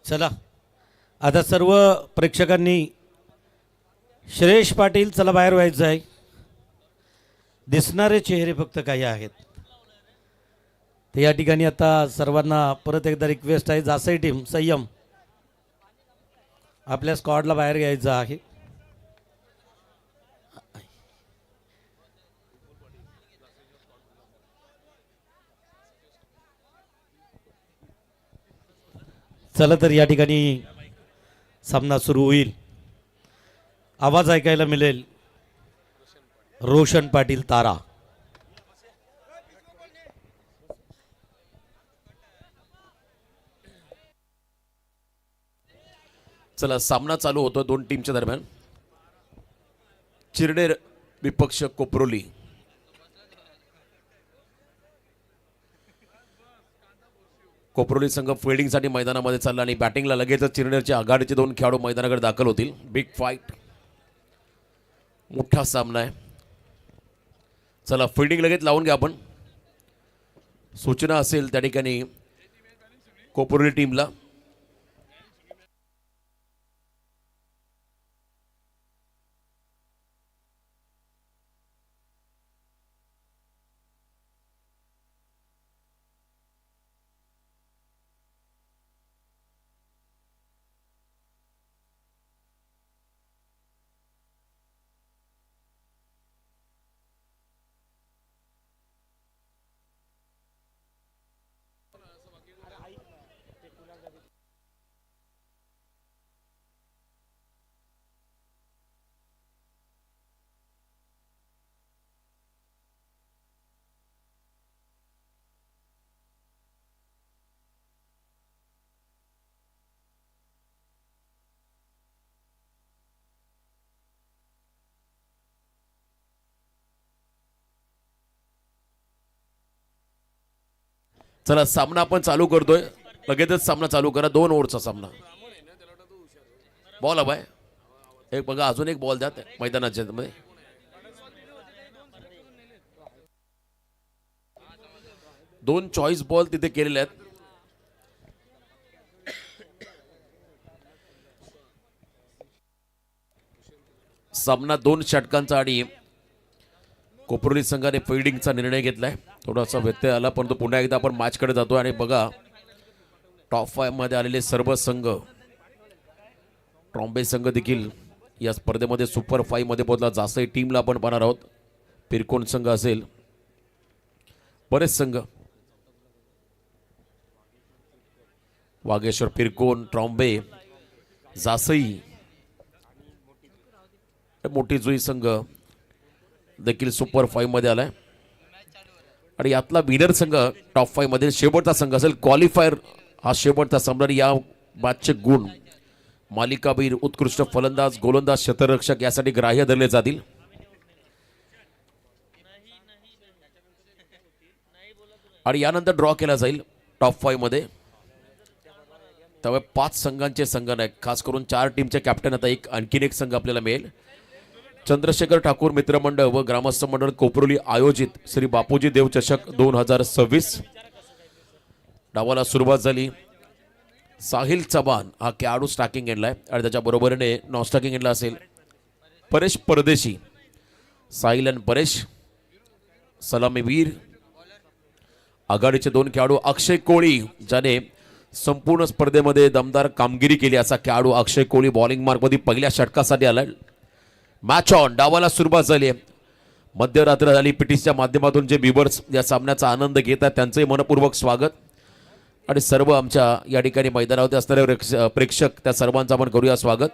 चला आता सर्व प्रेक्षकांनी श्रेयश पाटील चला बाहेर व्हायचं आहे. दिसणारे चेहरे फक्त काही आहेत. तर या ठिकाणी आता सर्वांना परत एकदा रिक्वेस्ट आहे, जासई टीम संयम, आपल्या स्क्वॉडला बाहेर घ्यायचं आहे. चला तर या ठिकाणी सामना सुरू होईल. आवाज ऐकायला मिळेल रोशन पाटील तारा. चला सामना चालू होतो दोन टीमच्या दरम्यान. चिरनेर विपक्ष कोपरोली. कोपरोली संघ फिल्डिंगसाठी मैदानामध्ये चालला आणि बॅटिंगला लगेचच चिरनेरचे आघाडीचे दोन खेळाडू मैदानाकडे दाखल होतील. बिग फाईट, मोठा सामना आहे. चला फिल्डिंग लगेच लावून घ्या आपण. सूचना असेल त्या ठिकाणी कोपरोली टीमला. चला सामना आपण चालू करतोय. लगेचच सामना चालू करा. 2 ओव्हरचा सामना. बॉल हवाय एक बघा. अजून एक बॉल द्या मैदानाच्या मध्ये. दोन चॉईस बॉल तिथे केलेले आहेत. सामना 2 षटकांचा आणि कोपरोली संघाने फिल्डिंगचा निर्णय घेतलाय. थोडासा व्यत्यय आला परंतु पुन्हा एकदा आपण मॅचकडे जातो आणि बघा टॉप 5 मध्ये आलेले सर्व संघ. ट्रॉम्बे संघ देखील या स्पर्धेमध्ये सुपर 5 मध्ये पोहोचला. जासई टीमला आपण पाहणार आहोत. पिरकोन संघ असेल, बरेच संघ, वागेश्वर, पिरकोन, ट्रॉम्बे, जासई, मोठी जुई संघ देखील सुपर 5 मध्ये आलाय. आणि यातला विनर संघ टॉप 5 मध्ये शेवटचा संघ असेल. क्वालिफायर हा शेवटचा सामना. या मॅचचे गुण मालिकावीर, उत्कृष्ट फलंदाज, गोलंदाज, शतरक्षक यासाठी ग्राह्य धरले जातील. आणि यानंतर ड्रॉ केला जाईल टॉप 5 मध्ये. त्यामुळे 5 संघांचे संघ नाही, खास करून 4 टीमचे कॅप्टन. आता आणखीन एक संघ आपल्याला मिळेल. चंद्रशेखर ठाकूर मित्रमंडळ व ग्रामस्थ मंडळ कोपरोली आयोजित श्री बापूजी देव चषक 2026. डावाला सुरुवात झाली. साहिल चव्हाण हा खेळाडू स्टॅकिंग एंडला आहे आणि त्याच्या बरोबरीने नॉन स्टॅकिंग एंडला असेल परेश परदेशी. साहिल आणि परेश सलामीवीर. आघाडीचे 2 खेळाडू अक्षय कोळी, ज्याने संपूर्ण स्पर्धेमध्ये दमदार कामगिरी केली असा खेळाडू अक्षय कोळी बॉलिंग मार्कमध्ये पहिल्या षटकासाठी आलाय. Match on. डावाला सुरुवात झाली. मध्यरात्र झाली. पिटीसच्या माध्यमातून जे व्ह्यूअर्स या सामन्याचा आनंद घेत आहेत त्यांचंही मनपूर्वक स्वागत. आणि सर्व आमच्या या ठिकाणी मैदानावरती असणारे प्रेक्षक, त्या सर्वांचं आपण करूया स्वागत.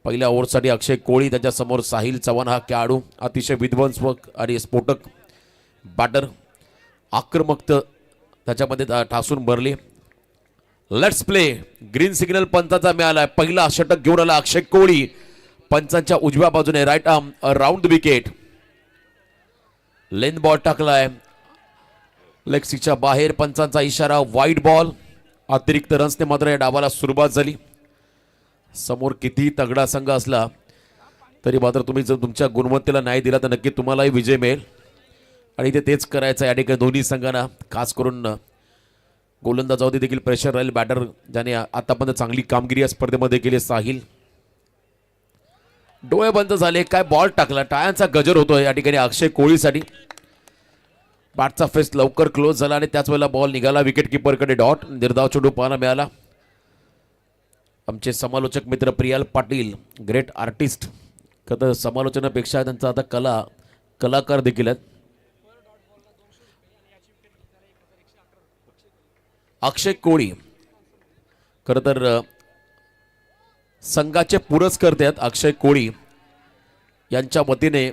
पहिल्या ओव्हरसाठी अक्षय कोळी, त्याच्यासमोर साहिल चव्हाण हा खेळाडू अतिशय विध्वंसक आणि स्फोटक बॅटर. आक्रमक त्याच्यामध्ये ठासून भरली. Let's play. ग्रीन सिग्नल पंचाचा मिळाला. पहिला षटक घेऊन आला अक्षय कोळी. पंचांच्या उजव्या बाजूने right arm round wicket. Length ball टाकलाय लेग सीच्या बाहेर. पंचांचा इशारा वाईड बॉल. अतिरिक्त रन्सने मात्र या डावाला सुरुवात झाली. समोर किती तगडा संघ असला तरी मात्र तुम्ही जर तुमच्या गुणवत्तेला न्याय दिला तर नक्की तुम्हालाही विजय मिळेल. आणि ते तेच करायचं या ठिकाणी दोन्ही संघांना. खास करून गोलंदाजावरती देखील प्रेशर राहील. बॅटर ज्याने आतापर्यंत चांगली कामगिरी या स्पर्धेमध्ये केली साहिल. डोळे बंद झाले, काय बॉल टाकला, टाळ्यांचा गजर होतोय या ठिकाणी अक्षय कोळीसाठी. बॅटचा फेस लवकर क्लोज झाला आणि त्याच वेळेला बॉल निघाला विकेट किपरकडे. डॉट निर्धाव चेंडू पाहायला मिळाला. आमचे समालोचक मित्र प्रियाल पाटील ग्रेट आर्टिस्ट, खरं समालोचनापेक्षा त्यांचा आता कलाकार देखील आहेत. अक्षय कोळी खरं तर संघाचे पुरस्कर्ते आहेत. अक्षय कोळी यांच्या वतीने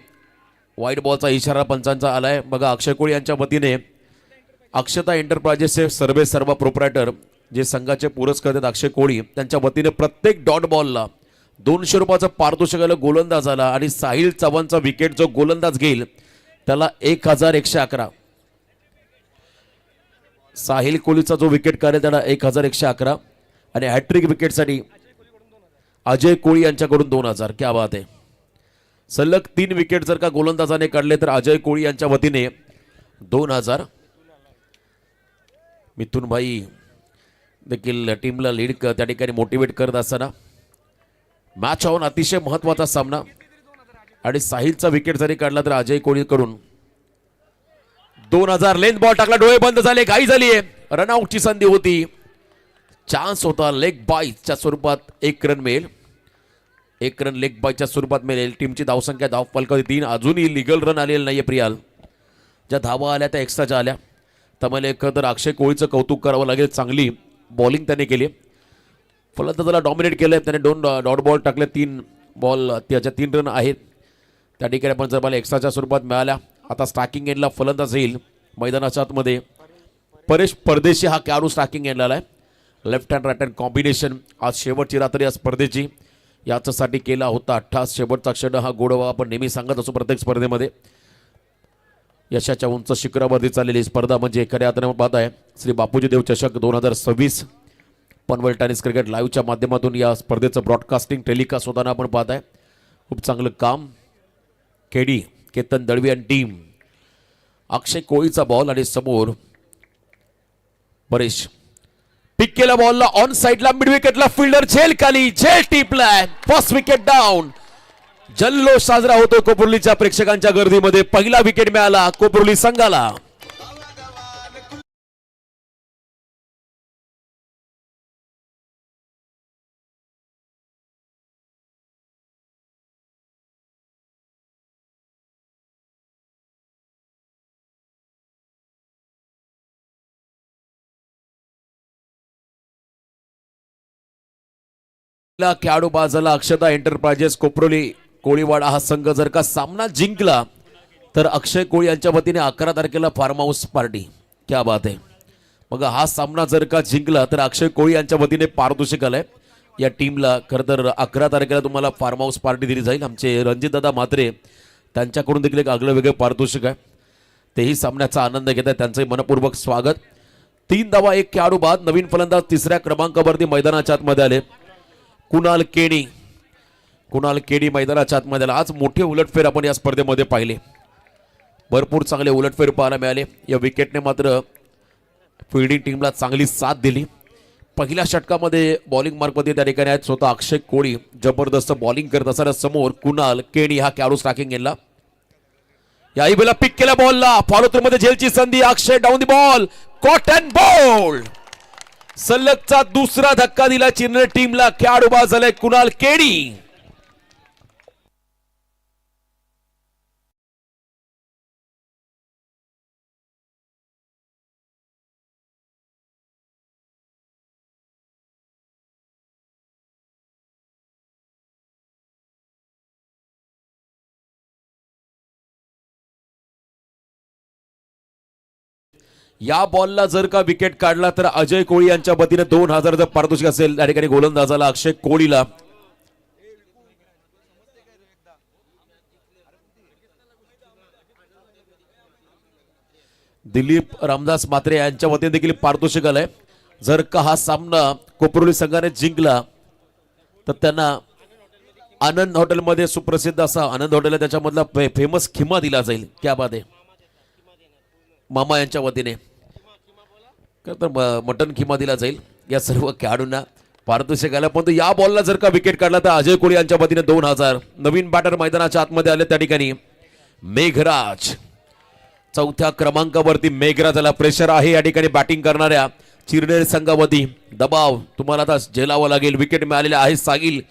वाईट बॉलचा इशारा पंचांचा आलाय. बघा, अक्षय कोळी यांच्या वतीने अक्षता एंटरप्राइजेसचे सर्व प्रोप्रायटर जे संघाचे पुरस्कर्ते आहेत अक्षय कोळी, त्यांच्या वतीने प्रत्येक डॉट बॉलला 200 रुपयाचं पारितोषिक आलं गोलंदाजाला. आणि साहिल चव्हाणचा विकेट जो गोलंदाज घेईल त्याला 1111. साहिल कोहलीचा जो विकेट काढेल त्याला 1111. आणि हॅट्रिक विकेटसाठी अजय कोळी यांच्याकडून 2000. क्या बात आहे. सलग 3 विकेट जर का गोलंदाजाने काढले तर अजय कोळी यांच्या वतीने 2000. मिथुन भाई देखील टीमला लीड त्या ठिकाणी मोटिवेट करत असताना मॅच ऑन अतिशय महत्वाचा सामना. आणि साहिलचा विकेट जरी काढला तर अजय कोळीकडून 2000. लेंथ बॉल टाकला, डोळे बंद झाले, घाई झालीये. रनआउटची संधी होती, चान्स होता. लेग बायच्या स्वरूपात 1 रन मिळेल. 1 रन लेग बायच्या स्वरूपात मिळेल. टीमची धावसंख्या धाव फलकावधी 3. अजूनही लिगल रन आलेले नाहीये प्रियाल. ज्या धावा आल्या त्या एक्स्ट्राच्या आल्या. त्यामुळे तर अक्षय कोळीचं कौतुक करावं लागेल. चांगली बॉलिंग त्याने केली. फलंदाजाला डॉमिनेट केलंय त्याने. 2 डॉट बॉल टाकले. 3 बॉल त्याच्या 3 रन आहेत. त्या ठिकाणी पण जर मला एक्स्ट्राच्या स्वरूपात मिळाल्या. आता स्ट्रायकिंग एंडला फलंदाज येईल मैदानाच्या आतमध्ये. परेश परदेशी हा खेळाडू स्ट्रायकिंग एंडला आहे. Left hand right hand combination. आज शेवटची रात्र या स्पर्धेची याच्यासाठी केला होता. 88 शेवटचा क्षण हा गोडवा आपण नेहमी सांगत असतो प्रत्येक स्पर्धेमध्ये. यशाच्या उंच शिखरावरती चाललेली स्पर्धा म्हणजे खऱ्या अर्थाने पाहत आहे श्री बापूजी देव चषक 2026 पनवेल टेनिस क्रिकेट लाईव्हच्या माध्यमातून या स्पर्धेचं ब्रॉडकास्टिंग टेलिकास्ट होताना आपण पाहत आहे. खूप चांगलं काम केडी केतन दळवी आणि टीम. अक्षय कोळीचा बॉल आणि समोर परेश. पिक केला बॉलला ऑन साइडला मिड विकेटला फिल्डर झेल खाली, झेल टिपलाय. First wicket down. जल्लोष साजरा होतो कोपरलीच्या प्रेक्षकांच्या गर्दीमध्ये. पहिला विकेट मिळाला कोपरली संघाला. खेळाडू बाजाला अक्षता एंटरप्राइजेस कोपरोली कोळीवाडा हा संघ जर का सामना जिंकला तर अक्षय कोळी यांच्या वतीने 11 तारखेला फार्म हाऊस पार्टी. क्या बात आहे. मग हा सामना जर का जिंकला तर अक्षय कोळी यांच्या वतीने पारितोषिक आलंय या टीमला. खरं तर 11 तारखेला तुम्हाला फार्म हाऊस पार्टी दिली जाईल. आमचे रणजितदादा म्हात्रे त्यांच्याकडून देखील एक आगळं वेगळं पारितोषिक आहे. तेही सामन्याचा आनंद घेत आहेत. त्यांचंही मनपूर्वक स्वागत. 3 धावा 1 खेळाडू बाद. नवीन फलंदाज 3ऱ्या क्रमांकावरती मैदानाच्या आतमध्ये आले. कुणाल केडी मैदानाच्या आतमध्ये आला. आज मोठे उलटफेर आपण या स्पर्धेमध्ये पाहिले. भरपूर चांगले उलटफेर पाहायला मिळाले. या विकेटने मात्र फिल्डिंग टीमला चांगली साथ दिली. पहिल्या षटकामध्ये बॉलिंग मार्कमध्ये त्या ठिकाणी आहेत स्वतः अक्षय कोळी. जबरदस्त बॉलिंग करत असताना समोर कुणाल केडी हा खेळाडू स्ट्रायकिंग गेला. याही वेळेला पिक केल्या बॉलला फॉलो थ्रू मध्ये झेलची संधी. Akshay down the ball, caught and bowled. सलगचा दुसरा धक्का दिला चिन्ह टीमला. खेळाडू बाद झालाय कुणाल केडी. या बॉलला जर का विकेट काढला तर अजय कोळी यांच्या वतीने 2000 पारितोषिक असेल. त्या ठिकाणी गोलंदाजाला अक्षय कोळीला. दिलीप रामदास म्हात्रे यांच्या वतीने देखील पारितोषिक आलंय. जर का हा सामना कोपरोली संघाने जिंकला तर त्यांना आनंद हॉटेलमध्ये सुप्रसिद्ध असा आनंद हॉटेल त्याच्यामधला फेमस खिमा दिला जाईल. क्या बात आहे. मामा यांच्या वतीने तर मटन किमा दिला जाईल या सर्व खेळाडूंना पारितोषिक आलं. परंतु या बॉलला जर का विकेट काढला तर अजय कोळी यांच्या वतीने 2000. नवीन बॅटर मैदानाच्या आतमध्ये आले त्या ठिकाणी मेघराज. चौथ्या क्रमांकावरती मेघराजाला प्रेशर आहे या ठिकाणी बॅटिंग करणाऱ्या चिरनेर संघावरती. दबाव तुम्हाला आता झेलावा लागेल. विकेट मिळालेले आहे. साहिल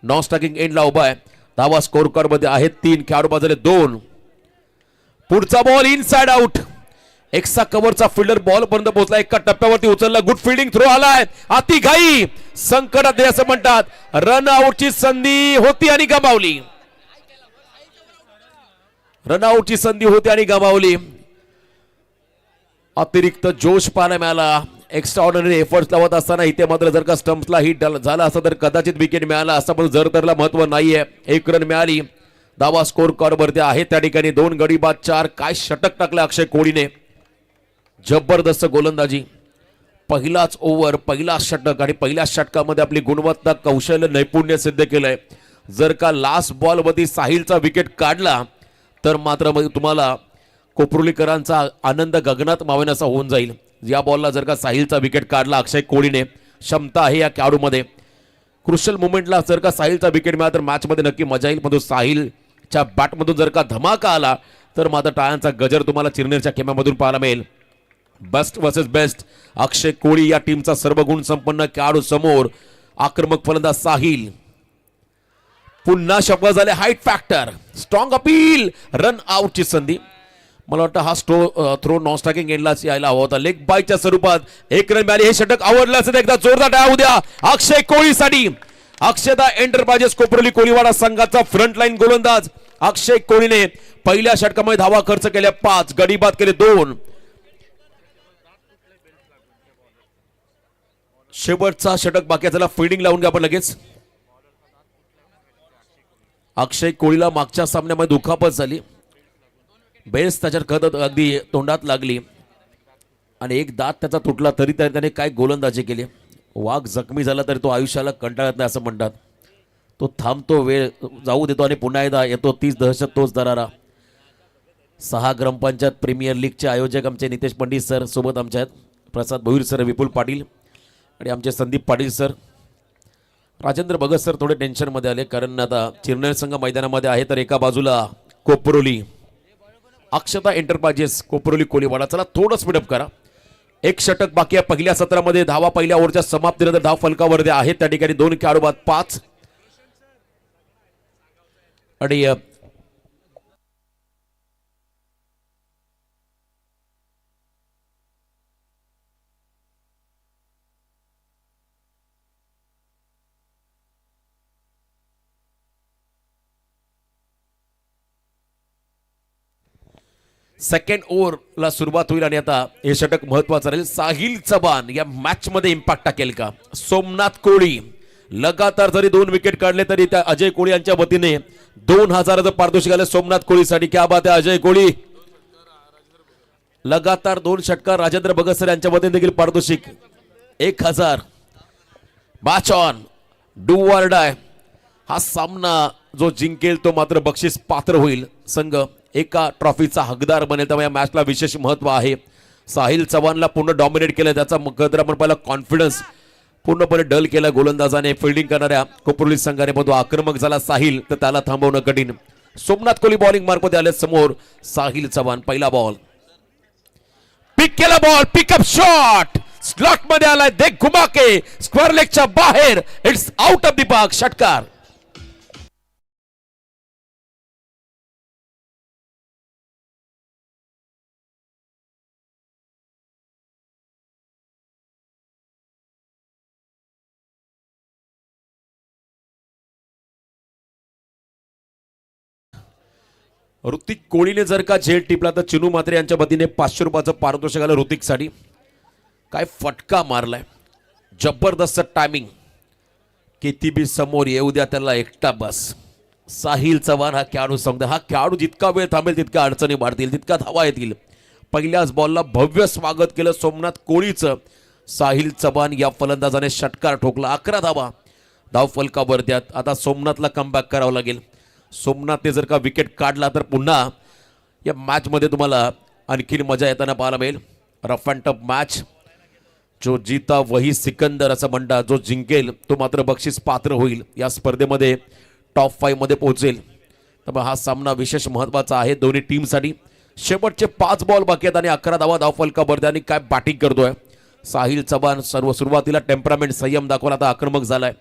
नॉन स्ट्रायकिंग एंडला उभा आहे. धावा स्कोर कार्ड मध्ये आहेत 3, खेळाडू बाजूले 2. पुढचा बॉल इनसाइड आउट. एक्स्ट्रा कव्हरचा फिल्डर बॉल पर्यंत पोहोचला. एका टप्प्यावरती उचलला. गुड फिल्डिंग थ्रो आलाय. अति घाई संकटात असं म्हणतात. रन आउटची संधी होती आणि गमावली. रन आउटची संधी होती आणि गमावली. अतिरिक्त जोश पाहायला मिळाला. एक्स्ट्रा ऑर्डिनरी एफर्ट्स लावत असताना इथे मात्र जर का स्टंप्सला हिट झाला असता तर कदाचित विकेट मिळाला असता. पण जर तरला महत्व नाहीये. 1 रन मिळाली. धावा स्कोर कार्ड वरती आहे त्या ठिकाणी 2 गडी बाद 4. काय षटक टाकलं अक्षय कोळीने. जबरदस्त गोलंदाजी. पहिलाच ओव्हर, पहिला षटक आणि पहिल्या षटकामध्ये आपली गुणवत्ता, कौशल्य, नैपुण्य सिद्ध केलंय. जर का लास्ट बॉल मध्ये साहिलचा विकेट काढला तर मात्र मग तुम्हाला कोपरुलीकरांचा आनंद गगनात मावेनासा होऊन जाईल. या बॉलला जर का साहिलचा विकेट काढला अक्षय कोळीने, क्षमता आहे या खेळाडूमध्ये. क्रुशियल मुवमेंटला जर का साहिलचा विकेट मिळाला तर मॅच मध्ये नक्की मजा येईल. परंतु साहिलच्या बॅटमधून जर का धमाका आला तर मात्र टाळ्यांचा गजर तुम्हाला चिरनेरच्या खेम्यामधून पाहायला मिळेल. Best versus best. Akshay Koli या टीमचा सर्व गुण संपन्न खेळाडू समोर. आक्रमक फलंदाज साहिल. पुन्हा शब्द झाले height factor. Strong appeal. Run आउटची संधी. मला वाटतं हा थ्रो नॉन स्ट्रायकिंग एंडलाच यायला हवा होता. लेग बायच्या स्वरूपात 1 रन मिळाले. हे षटक आवडलं असेल. एकदा जोरदार टाळ्या उद्या अक्षय कोळीसाठी. अक्षता एंटरप्राइजेस कोपरोली कोळीवाडा संघाचा फ्रंटलाईन गोलंदाज अक्षय कोळीने पहिल्या षटकामध्ये धावा खर्च केल्या 5, गडी बाद केले 2. शेवटचा षटक बाकी. त्याला फिल्डिंग लावून घ्या आपण लगेच. अक्षय कोळीला मागच्या सामन्यामध्ये दुखापत झाली. बेस त्याच्यात खत अगदी तोंडात लागली आणि एक दात त्याचा तुटला तरी त्याने काय गोलंदाजी केली. वाघ जखमी झाला तरी तो आयुष्याला कंटाळत नाही असं म्हणतात. तो थांबतो, वेळ जाऊ देतो आणि पुन्हा एकदा येतो. 30 दहशत तोच दरारा. 6 ग्रामपंचायत प्रीमियर लीगचे आयोजक आमचे नितेश पंडित सर सोबत आमच्या आहेत. प्रसाद भोईर सर, विपुल पाटील आणि आमचे संदीप पाटील सर. राजेंद्र भगत सर थोडे टेन्शनमध्ये आले कारण आता चिरनेर संघ मैदानामध्ये आहे. तर एका बाजूला कोपरोली अक्षता एंटरप्राइजेस कोपरोली कोळीवाडा. चला थोडं स्पीडअप करा. 1 षटक बाकी आहे पहिल्या सत्रामध्ये. धावा पहिल्या ओव्हरच्या समाप्तीनंतर धाव फलकावर आहेत त्या ठिकाणी 2 खेळाडू बाद 5 आणि सेकंड ओव्हरला सुरुवात होईल आणि आता हे षटक महत्वाचं राहील. साहिल चव्हाण या मॅच मध्ये इम्पॅक्ट टाकेल का. सोमनाथ कोळी लगातार जरी 2 विकेट काढले तरी त्या अजय कोळी यांच्या वतीने 2000 पारितोषिक आले सोमनाथ कोळीसाठी. क्या बात आहे अजय कोळी. लगातार 2 षटकार. राजेंद्र भगत सर यांच्या वतीने देखील पारितोषिक 1000. Match on, do or die. हा सामना जो जिंकेल तो मात्र बक्षीस पात्र होईल. संघ एका ट्रॉफीचा हकदार बनेल. त्यामुळे या मॅचला विशेष महत्व आहे. साहिल चव्हाणला पूर्ण डॉमिनेट केलं. त्याचा मुकदर आपण पहिला कॉन्फिडन्स पूर्णपणे डल केला गोलंदाजाने. फिल्डिंग करणाऱ्या कोपरोली संघाने पण तो आक्रमक झाला साहिल तर त्याला थांबवणं कठीण. सोमनाथ कोहली बॉलिंग मार्कमध्ये आले समोर. साहिल चव्हाण पहिला बॉल पिक केला. बॉल पिकअप शॉट स्लॉट मध्ये आलाय. देख घुमा के स्क्वेअर लेगच्या बाहेर. It's out of the park. षटकार. ऋतिक कोळीने जर का झेल टिपला तर चिनू मात्रे यांच्या वतीने 500 रुपयाचं पारितोषिक आलं ऋतिकसाठी. काय फटका मारलाय. जबरदस्त टायमिंग. किती बी समोर येऊ द्या त्याला एकटा बस. साहिल चव्हाण हा खेळाडू समजा. हा खेळाडू जितका वेळ थांबेल तितका अडचणी वाढतील, तितका धावा येतील. पहिल्याच बॉलला भव्य स्वागत केलं सोमनाथ कोळीचं. साहिल चव्हाण या फलंदाजाने षटकार ठोकला. 11 धावा धाव फलकावर द्यात. आता सोमनाथला कमबॅक करावं लागेल. सोमनाथने जर का विकेट काढला तर पुन्हा या मॅच मध्ये तुम्हाला आणखी मजा येताना पाहायला मिळेल. Rough and tough match. जो जीता वही सिकंदर असं म्हणतात. जो जिंकेल तो मात्र बक्षीस पात्र होईल, या स्पर्धेमध्ये टॉप 5 मध्ये पोहोचेल. त्यामुळे हा सामना विशेष महत्वाचा आहे दोन्ही टीमसाठी. शेवटचे 5 बॉल बाकी आहेत आणि 11 धावा धावफलकावर. आणि काय बॅटिंग करतोय साहिल चव्हाण. सुरुवातीला टेम्परामेंट संयम दाखवला, आता आक्रमक झालाय.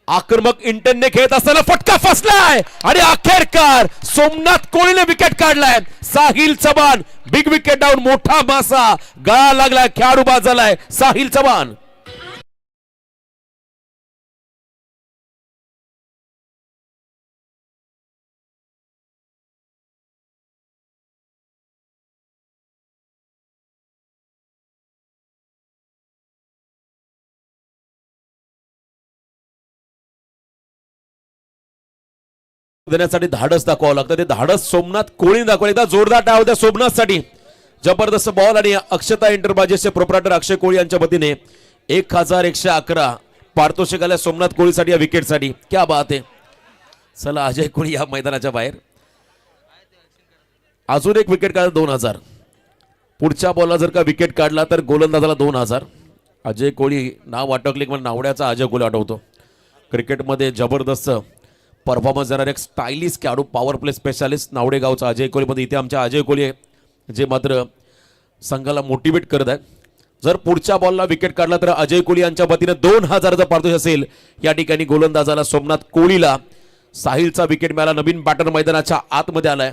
आक्रमक इंटेनने खेळत असताना फटका फसलाय आणि अखेरकार सोमनाथ कोळीने विकेट काढलाय. Sahil Chavan big wicket down. मोठा मासा गळा लागलाय, खेळाडू बाद झालाय साहिल चव्हाण. देण्यासाठी धाडस दाखवावं लागतं. ते धाडस सोमनाथ कोळी दाखवलं. एकदा जोरदार टाळ होत्या सोमनाथसाठी. जबरदस्त बॉल आणि अक्षता एंटरप्राइजेसचे प्रोप्रायटर अक्षय कोळी यांच्या वतीने 1111 पारितोषिक आल्या सोमनाथ कोळीसाठी या विकेटसाठी. क्या बात आहे. चला अजय कोळी या मैदानाच्या बाहेर. अजून एक विकेट काढला 2000. पुढच्या बॉलला जर का विकेट काढला तर गोलंदाजाला 2000. अजय कोळी नाव अटकले की मला नावड्याचा अजय कोळी आठवतो. क्रिकेटमध्ये जबरदस्त परफॉर्मन्स देणारे एक स्टायलिश खेळाडू, पॉवर प्ले स्पेशालिस्ट नावडे गावचा अजय कोहली. मध्ये इथे आमच्या अजय कोहली जे मात्र संघाला मोटिवेट करत आहेत. जर पुढच्या बॉलला विकेट काढला तर अजय कोहली यांच्या वतीने 2000चा पारितोषिक असेल. या ठिकाणी गोलंदाजाला सोमनाथ कोळीला साहिलचा विकेट मिळाला. नवीन बॅटर मैदानाच्या आतमध्ये आलाय.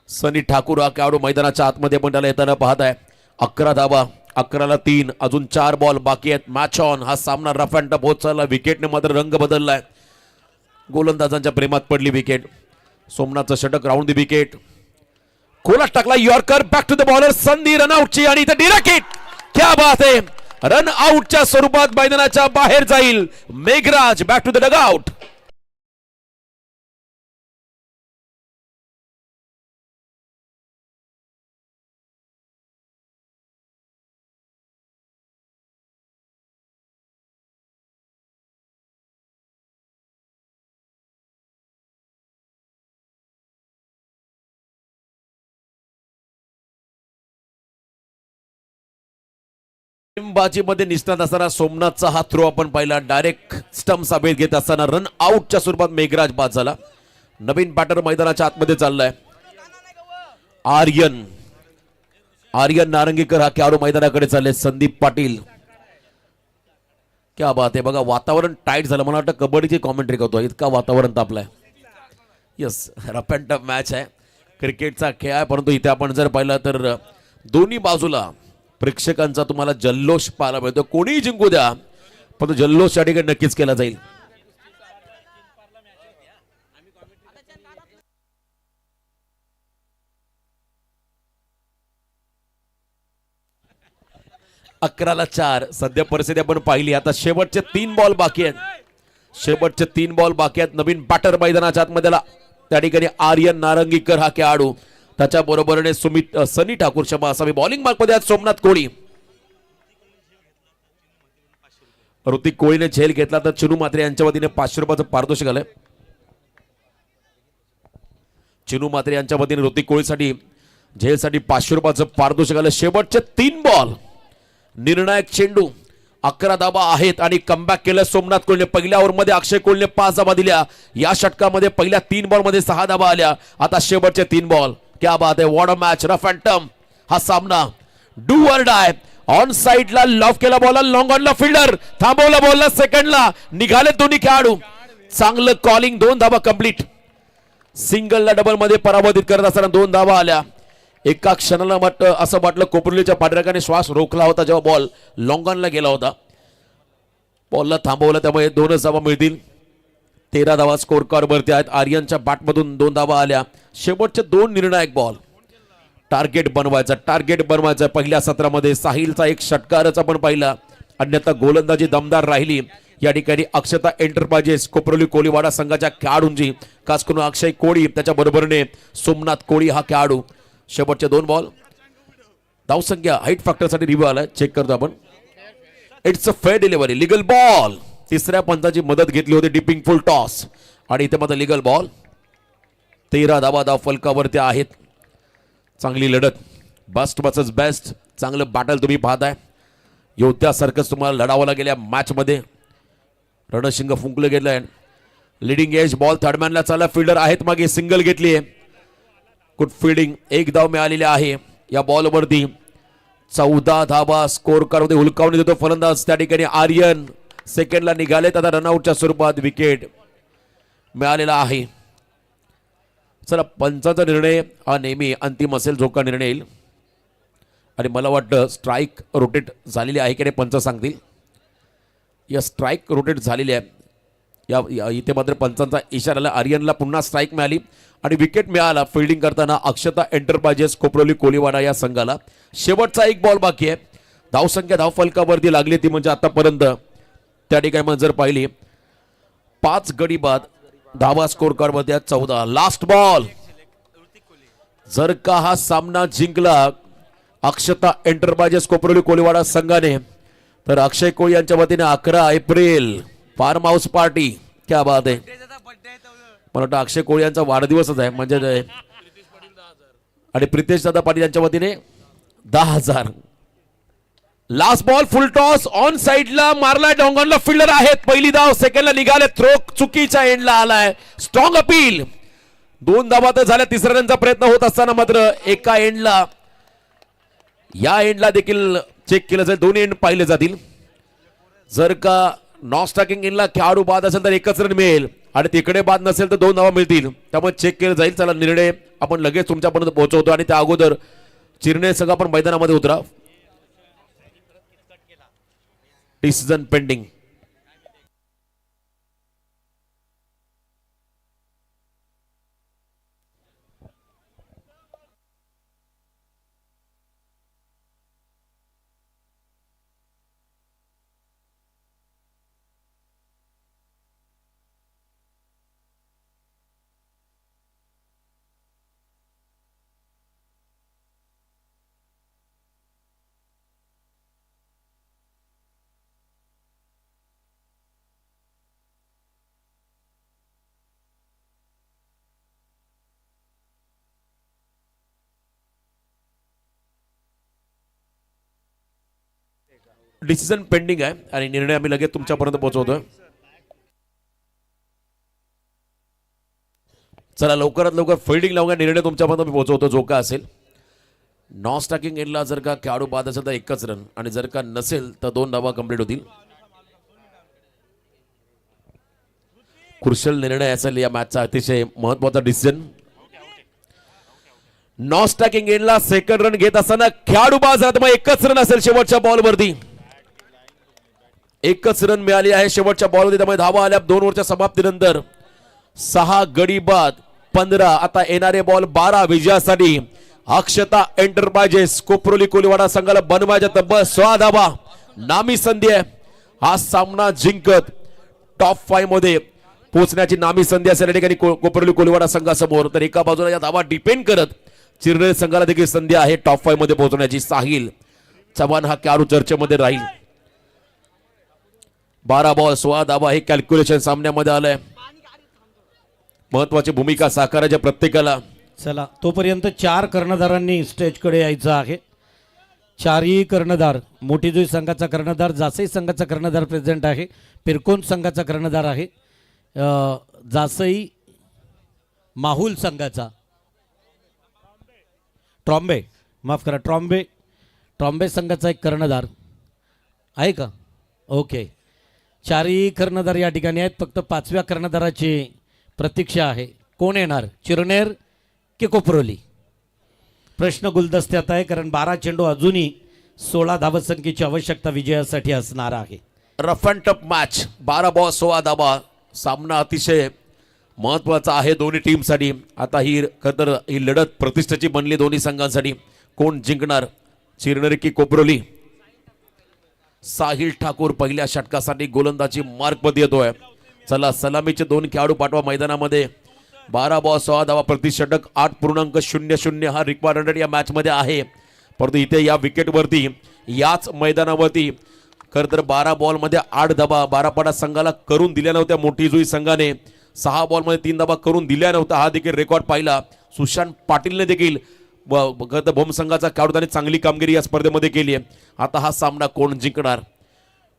सनी ठाकूर हा खेळाडू मैदानाच्या आतमध्ये पण त्याला येताना पाहत आहे. 11 धावा, 11ला 3, अजून 4 बॉल बाकी आहेत. Match on. हा सामना रफ अँड टफ होत चालला. विकेटने मात्र रंग बदललाय. गोलंदाजांच्या प्रेमात पडली विकेट. सोमनाथचं षटक राऊंड द विकेट. खोला टाकला yorker. Back to the bowler. संधी रनआउटची आणि इथे डिरेक्ट हिट. क्या बात आहे. रन आउटच्या स्वरूपात मैदानाच्या बाहेर जाईल मेघराज. Back to the dugout. मध्ये निष्णात असताना सोमनाथचा हा थ्रो आपण पाहिला. डायरेक्ट स्टंप साबेत घेत असताना रन आउटच्या स्वरूपात मेघराज बाद झाला. नवीन बॅटर मैदानाच्या आतमध्ये चाललाय. आर्यन नारंगीकर हा खेळाडू मैदानाकडे चालले. संदीप पाटील. क्या बात आहे. बघा वातावरण टाईट झालं. मला वाटतं कबड्डीची कॉमेंट्री करतो. इतका वातावरण तापलाय. Yes, rough and tough match आहे. क्रिकेटचा खेळ आहे. परंतु इथे आपण जर पाहिलं तर दोन्ही बाजूला प्रेक्षकांचा तुम्हाला जल्लोष पाहायला मिळतो. कोणीही जिंकू द्या, पण जल्लोष या ठिकाणी नक्कीच केला जाईल. अकराला 4 सध्या परिस्थिती आपण पाहिली. आता शेवटचे 3 बॉल बाकी आहेत. नवीन बॅटर मैदानाच्या आतमध्ये त्या ठिकाणी आर्यन नारंगीकर हा खेळाडू. त्याच्या बरोबरीने सनी ठाकूर शमा असावी. बॉलिंग मार्कमध्ये आज सोमनाथ कोळी. ऋतिक कोळीने झेल घेतला तर चिनू म्हात्रे यांच्या वतीने 500 रुपयाचं पारितोषिक आलंय. चिनू म्हात्रे यांच्या वतीने ऋतिक कोळीसाठी झेलसाठी 500 रुपयाचं पारितोषिक आलं. शेवटचे 3 बॉल, निर्णायक चेंडू. 11 धावा आहेत आणि कमबॅक केलं सोमनाथ कोळीने. पहिल्या ओव्हरमध्ये अक्षय कोळीने 5 धावा दिल्या. या षटकामध्ये पहिल्या 3 बॉलमध्ये 6 धावा आल्या. आता शेवटचे 3 बॉल. क्या बात आहे. What a match. Rough and tough हा सामना. Do or die. ऑन साइडला लॉफ केला बॉल. लॉंग ऑनला फिल्डर थांबवला बॉलला. सेकंडला निघाले दोन्ही खेळाडू. चांगलं कॉलिंग. 2 धावा कंप्लीट. सिंगलला डबल मध्ये पराभूत करत असताना 2 धावा आल्या. एका क्षणाला असं वाटलं कोपरलीच्या पाठराखाने श्वास रोखला होता जेव्हा बॉल लॉंग ऑनला गेला होता. बॉलला थांबवलं, त्यामुळे 2च धावा मिळतील. 13 धावा स्कोर कार्ड वरती आहेत. आर्यनच्या बॅटमधून 2 धावा आल्या. शेवटचे 2 निर्णायक बॉल. टार्गेट बनवायचं. पहिल्या सत्रामध्ये साहिलचा एक षटकारच आपण पाहिला. अन्यथा गोलंदाजी दमदार राहिली. या ठिकाणी अक्षता एंटरप्राइजेस कोपरोली कोळीवाडा संघाच्या खेळाडूंची, खास करून अक्षय कोळी, त्याच्या बरोबरीने सोमनाथ कोळी हा खेळाडू. शेवटचे 2 बॉल. धावसंख्या हाईट फॅक्टरसाठी रिव्ह्यू आलाय, चेक करतो आपण. It's a fair delivery. Legal ball. तिसऱ्या पंचाची मदत घेतली होती. डिपिंग फुल टॉस आणि इथे मात्र लिगल बॉल. 13 धावा धाव फलकावरती आहेत. चांगली लढत. बेस्ट वर्सेस बेस्ट चांगलं बॅटल तुम्ही पाहताय. योद्ध्यासारखंच तुम्हाला लढावं लागेल या मॅचमध्ये. रणशिंग फुंकलं गेलंय. लिडिंग एज बॉल थर्डमॅनला चालला. फिल्डर आहेत मागे. सिंगल घेतली आहे. Good fielding. एक धाव मिळालेली आहे या बॉलवरती. 14 धावा स्कोर कारमध्ये हुलकावणी देतो फलंदाज. त्या ठिकाणी आर्यन सेकंडला निघालेत. आता रनआउटच्या स्वरूपात विकेट मिळालेला आहे. चला, पंचाचा निर्णय हा नेहमी अंतिम असेल जो का निर्णय येईल. आणि मला वाटतं स्ट्राईक रोटेट झालेली आहे की नाही पंच सांगतील. या स्ट्राईक रोटेट झालेली आहे. या इथे मात्र पंचांचा इशारा. आर्यनला पुन्हा स्ट्राईक मिळाली आणि विकेट मिळाला फिल्डिंग करताना अक्षता एंटरप्राइजेस कोपरोली कोलीवाडा या संघाला. शेवटचा एक बॉल बाकी आहे. धावसंख्या धावफलकावरती लागली ती म्हणजे आतापर्यंत त्या ठिकाणी मग जर पाहिली 5 गडी बाद धावा स्कोर कार्ड मध्ये 14. Last ball. जर का हा सामना जिंकला अक्षता एंटरप्राइजेस कोपरोली कोलीवाडा संघाने तर अक्षय कोळी यांच्या वतीने 11 एप्रिल फार्म हाऊस पार्टी. क्या बात आहे. मला वाटतं अक्षय कोळी यांचा वाढदिवसच आहे म्हणजे. आणि प्रितेश दादा पाटील यांच्या वतीने 10,000. Last ball full toss on साइडला मारलाय. डोंगरला फिल्डर आहेत. पहिली धाव. सेकंडला निघाले. थ्रो चुकीच्या एंडला आलाय. Strong appeal. 2 धावा तर झाल्या. तिसऱ्या रनचा प्रयत्न होत असताना मात्र एका एंडला या एंडला देखील चेक केलं जाईल. 2 एंड पाहिले जातील. जर का नॉन स्ट्रायकिंग एंडला खेळाडू बाद असेल तर 1च रन मिळेल आणि तिकडे बाद नसेल तर 2 धावा मिळतील. त्यामुळे चेक केलं जाईल. चला, निर्णय आपण लगेच तुमच्यापर्यंत पोहोचवतो. आणि त्या अगोदर चिरणे संघ आपण मैदानामध्ये उतरा. Decision pending. डिसिजन पेंडिंग आहे आणि निर्णय आम्ही लगेच तुमच्यापर्यंत पोहोचवतोय. चला, लवकरात लवकर फिल्डिंग लावून निर्णय तुमच्यापर्यंत मी पोहोचवतो जो का असेल. नॉन स्ट्रायकिंग एंडला जर का खेळाडू बाद असेल तर 1च रन आणि जर का नसेल तर 2 धावा कंप्लीट होतील. क्रुशियल निर्णय असेल या मॅचचा. अतिशय महत्वाचा डिसिजन. नॉन स्ट्रायकिंग एंडला सेकंड रन घेत असताना खेळाडू बाद झाला तर 1च रन असेल शेवटच्या बॉलवरती. 1च रन मिळाली आहे शेवटच्या बॉलवरती. त्यामुळे धावा आल्या 2 ओव्हरच्या समाप्तीनंतर. 6 गडी बाद 15. आता येणारे बॉल 12 विजयासाठी अक्षता एंटरप्राइजेस कोपरोली कोलीवाडा संघाला बनवायच्या तब्बल 16 धावा. नामी संधी आहे. हा सामना जिंकत टॉप 5 मध्ये पोहोचण्याची नामी संधी असेल या ठिकाणी कोपरोली कोलीवाडा संघासमोर. तर एका बाजूला या धावा डिपेंड करत चिरणे संघाला देखील संधी आहे टॉप 5 मध्ये पोहोचण्याची. साहिल चव्हाण हा खेळाडू चर्चेमध्ये राहील. 12 बॉल 16 धावा हे कॅल्क्युलेशन सामन्यामध्ये आलंय. महत्वाची भूमिका साकारायच्या प्रत्येकाला. चला, तोपर्यंत 4 कर्णधारांनी स्टेजकडे यायचं आहे. 4ही कर्णधार. मोठीजुई संघाचा कर्णधार, जासई संघाचा कर्णधार प्रेझेंट आहे. पिरकोन संघाचा कर्णधार आहे. जासई माहुल संघाचा ट्रॉम्बे, माफ करा, ट्रॉम्बे संघाचा एक कर्णधार आहे का? ओके. 4ही कर्णधार या ठिकाणी आहेत. फक्त 5व्या कर्णधाराची प्रतीक्षा आहे. कोण येणार, चिरनेर की कोपरोली? प्रश्न गुलदस्त्यात आहे, कारण 12 चेंडू अजूनही 16 धावसंख्येची आवश्यकता विजयासाठी असणार आहे. Rough and tough match. 12 ball 16 धावा. सामना अतिशय महत्वाचा आहे दोन्ही टीमसाठी. आता ही लढत प्रतिष्ठेची बनली दोन्ही संघांसाठी. कोण जिंकणार, चिरनेर की कोपरोली? साहिल ठाकूर पहिल्या षटकासाठी गोलंदाजी मार्कमध्ये येतोय. चला, सलामीचे 2 खेळाडू पाठवा मैदानामध्ये. 12 बॉल 16 धावा, प्रतिषटक 8.00 हा रिक्वायर्ड रन या मॅच मध्ये आहे. परंतु इथे या विकेटवरती याच मैदानावरती खरं तर 12 बॉल मध्ये 8 धावा बारापाडा संघाला करून दिल्या नव्हत्या. मोठीजुई संघाने 6 बॉल मध्ये 3 धावा करून दिल्या नव्हत्या. हा देखील रेकॉर्ड पाहिला. सुशांत पाटीलने देखील भोम संघाचा खेळाडू त्याने चांगली कामगिरी या स्पर्धेमध्ये केली आहे. आता हा सामना कोण जिंकणार?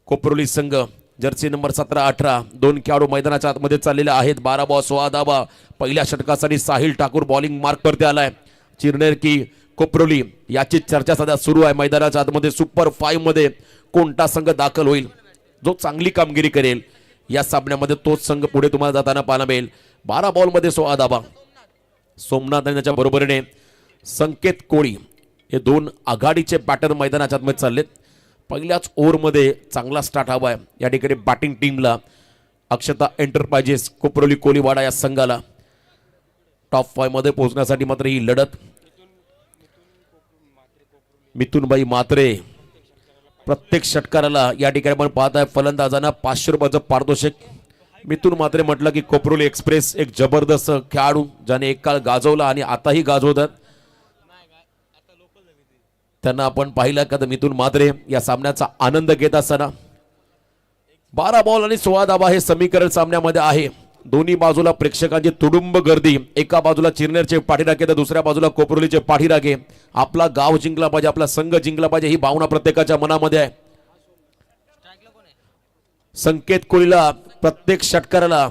कोपरोली संघ जर्सी नंबर 17-18 दोन खेळाडू मैदानाच्या आतमध्ये चाललेले आहेत. 12 बॉल 16 धावा. पहिल्या षटकासाठी साहिल ठाकूर बॉलिंग मार्क वरती आलाय. चिरनेर की कोपरोली याची चर्चा सध्या सुरू आहे. मैदानाच्या आतमध्ये सुपर 5 मध्ये कोणता संघ दाखल होईल? जो चांगली कामगिरी करेल या सामन्यामध्ये तोच संघ पुढे तुम्हाला जाताना पाहायला मिळेल. 12 बॉलमध्ये 16 धावा. सोमनाथ आणि त्याच्या बरोबरीने संकेत कोळी हे दोन आघाडीचे बॅटर मैदानाच्या आतमध्ये चाललेत. पहिल्याच ओव्हरमध्ये चांगला स्टार्ट हवा आहे या ठिकाणी बॅटिंग टीमला. अक्षता एंटरप्राइजेस कोपरोली कोलीवाडा या संघाला टॉप 5 मध्ये पोहोचण्यासाठी मात्र ही लढत. मिथुनबाई मात्रे प्रत्येक षटकाराला या ठिकाणी आपण पाहत आहे फलंदाजांना 500 रुपयाचं पारितोषिक. मिथुन मात्रे म्हटलं की कोपरोली एक्सप्रेस एक जबरदस्त खेळाडू ज्याने एक काळ गाजवला आणि आताही गाजवतात. त्यांना आपण पाहिलं का तर मिथुन मात्रे या सामन्याचा आनंद घेत असताना 12 बॉल आणि 16 धावा हे समीकरण सामन्यामध्ये आहे. दोन्ही बाजूला प्रेक्षकांची तुडुंब गर्दी. एका बाजूला चिरनेरचे पाठीराखे तर दुसऱ्या बाजूला कोपरोलीचे पाठीराखे. आपला गाव जिंकला पाहिजे, आपला संघ जिंकला पाहिजे ही भावना प्रत्येकाच्या मनामध्ये आहे. संकेत कोळीला प्रत्येक षटकाराला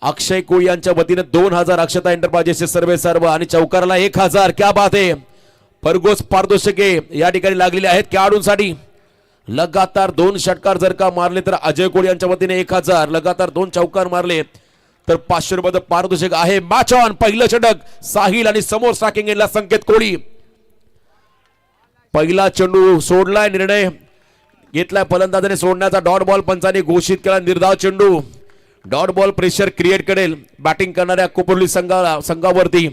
अक्षय कोळी यांच्या वतीने 2000 अक्षता एंटरप्राइजेसचे सर्व आणि चौकाराला 1000. क्या बात आहे. भरघोस पारितोषिके या ठिकाणी लागलेली आहेत खेळाडूंसाठी. लगातार 2 षटकार जर का मारले तर अजय कोळी यांच्या वतीने 1000. लगातार 2 चौकार मारले तर 500 रुपयाचं पारितोषिक आहे. Match on. पहिलं षटक साहिल आणि समोर स्ट्रायकिंग एंडला संकेत कोळी. पहिला चेंडू सोडलाय. निर्णय घेतलाय फलंदाजाने सोडण्याचा. डॉट बॉल पंचाने घोषित केला. निर्धाव चेंडू. डॉट बॉल प्रेशर क्रिएट करेल बॅटिंग करणाऱ्या कोपरोली संघावरती.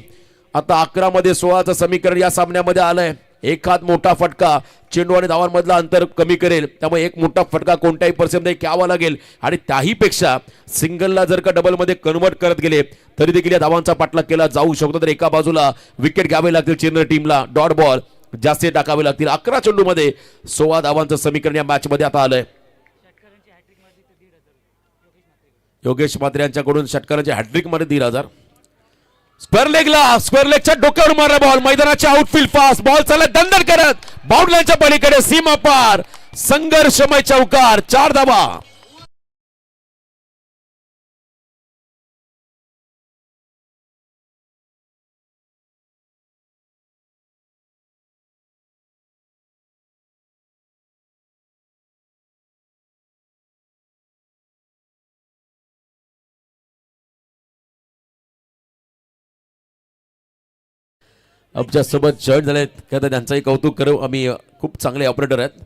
आता 11 मध्ये 16चं समीकरण या सामन्यामध्ये आलंय. एखाद मोठा फटका चेंडू आणि धावांमधला अंतर कमी करेल. त्यामुळे एक मोठा फटका कोणत्याही परिस्थितीमध्ये घ्यावा लागेल आणि त्याही पेक्षा सिंगलला जर का डबल मध्ये कन्वर्ट करत गेले तरी देखील या धावांचा पाठलाग केला जाऊ शकतो. तर एका बाजूला विकेट घ्यावे लागतील चिरनेर टीमला. डॉट बॉल जास्त टाकावे लागतील. 11 चेंडू मध्ये 16 धावांचं समीकरण या मॅच मध्ये आता आलंय. योगेश म्हात्रे यांच्याकडून षटकारांची हॅट्रिक मध्ये 1500. स्क्वेअर लेगच्या डोक्यावर मारला बॉल. मैदानाच्या आउटफील्ड फास्ट बॉल चालला दंडर करत बाउंड्रीच्या पलीकडे सीमा पार. संघर्षमय चौकार. 4 धावा. आमच्यासोबत जॉईन झालेत का त्यांचंही कौतुक करू आम्ही. खूप चांगले ऑपरेटर आहेत.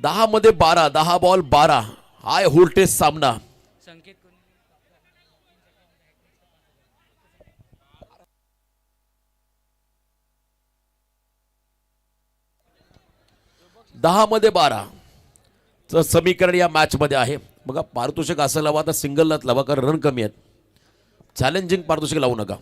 10 मध्ये 12. 10 बॉल 12. हाय व्होल्टेज सामना. दहा मध्ये 12 समीकरण या मॅच मध्ये आहे. बघा पारितोषिक असं लावा आता सिंगललाच लावा कारण रन कमी आहेत. चॅलेंजिंग पारितोषिक लावू नका.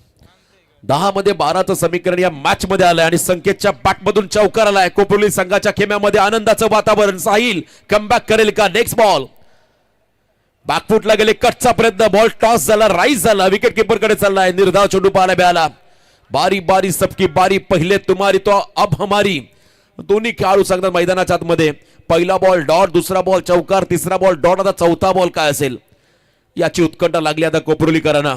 10 मध्ये 12चं समीकरण या मॅच मध्ये आलंय आणि संकेतच्या बॅटमधून चौकार आलाय. कोपरोली संघाच्या खेम्यामध्ये आनंदाचं वातावरण. साहिल कमबॅक करेल का? नेक्स्ट बॉल बॅकफुटला गेले. कटचा प्रयत्न. बॉल टॉस झाला. राईज झाला. विकेट किपर कडे चाललाय. निर्धाव चेंडू पाहायला मिळाला. बारी बारी सबकी बारी. पहिले तुम्हारी तो अब हमारी. दोन्ही खेळाडू सांगतात मैदानाच्या आतमध्ये. पहिला बॉल डॉट. दुसरा बॉल चौकार. तिसरा बॉल डॉट. आता चौथा बॉल काय असेल याची उत्कंठा लागली आता कोपरोलीकरांना.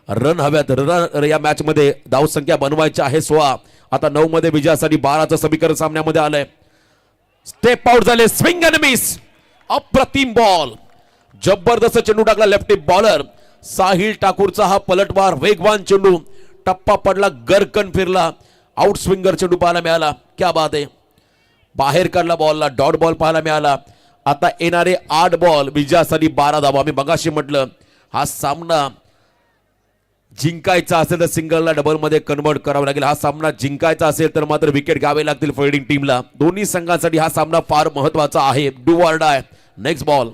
रन हव्यात. रन या मॅच मध्ये धाव संख्या बनवायची आहे 16. आता 9 मध्ये विजयासाठी 12चं समीकरण सामन्यामध्ये आलंय. स्टेप आउट झाले. Swing and miss. अप्रतिम बॉल. जबरदस्त चेंडू टाकला लेफ्टी बॉलर साहिल ठाकूरचा. हा पलटवार वेगवान चेंडू. टप्पा पडला. गरकन फिरला. आउट स्विंगर चेंडू पाहायला मिळाला. क्या बात आहे. बाहेर काढला बॉलला. डॉट बॉल पाहायला मिळाला. आता येणारे 8 बॉल विजयासाठी 12 धावा. मी मगाशी म्हटलं हा सामना जिंकायचा असेल तर सिंगलला डबल मध्ये कन्वर्ट करावं लागेल. हा सामना जिंकायचा असेल तर मात्र विकेट घ्यावे लागतील फिल्डिंग टीमला. दोन्ही संघांसाठी हा सामना फार महत्वाचा आहे. Do or die. Next ball.